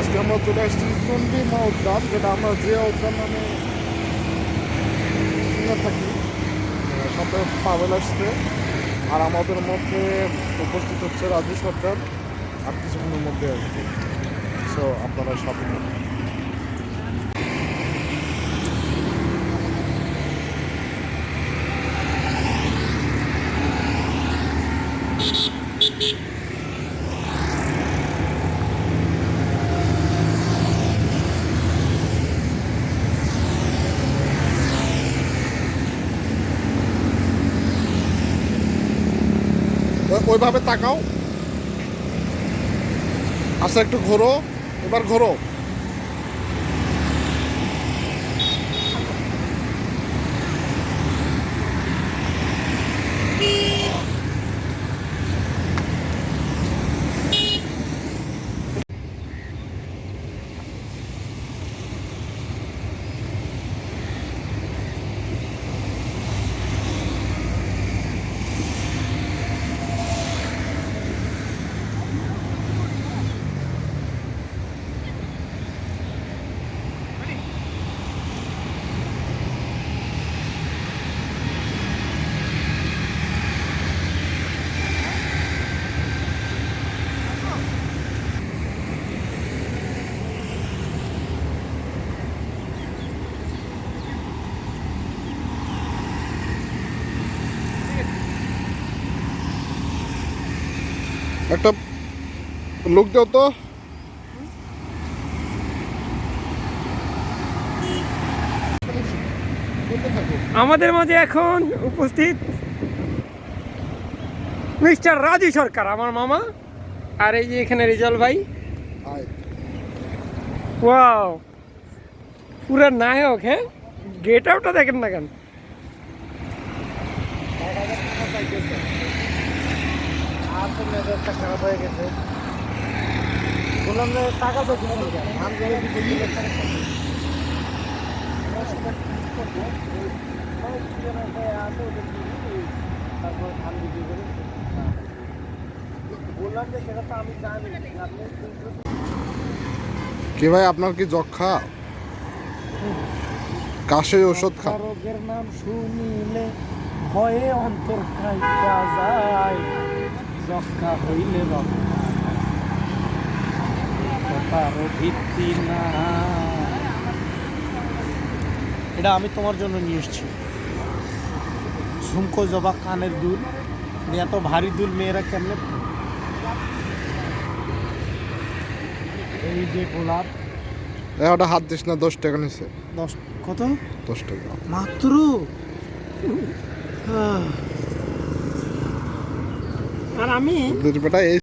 আজকে আমরা চলে আসছি চন্ডিমা উদ্যান, যেটা আমরা যে উদ্যান নামে শুনে থাকি। সাথে পাবেল আসছে, আর আমাদের মধ্যে উপস্থিত হচ্ছে রাজু সরকার আর কিছুক্ষণের মধ্যে আসবে। সো আপনারা সাথে থাকুন। ওইভাবে তাকাও, আচ্ছা একটু ঘোরো, এবার ঘোরো। একটা লোক দাও তো। আমাদের মাঝে এখন উপস্থিত মিস্টার রাজু সরকার, আমার মামা। আর এই যে এখানে রেজাল ভাই। ওয়াও, পুরা নায়ক। হ্যাঁ, গেট আউটটা দেখেন না কেন। খারাপ হয়ে গেছে, বললাম যে টাকা তো দিবেন কেন, ধান করে দিতে তারপর ধান বিক্রি করে বললাম যে সেটা তো আমি জানি। কি ভাই, আপনার কি যক্ষা? কাশির ওষুধ খা। রোগের নাম শুনিলে ভয়ে অন্তর খাইয়া যায়, যক্ষা হইলে রক্তার ভিত্তি না। এটা আমি তোমার জন্য নিয়ে এসেছি। ঝুমকো জবা কানের দুল, এত ভারী দুল মেয়েরা কেমনে? এই যে গোলাপ, ওটা হাত দিস না, 10 টাকা নিছে। 10 কত? 10 টাকা মাত্র। আর আমি বেটা এই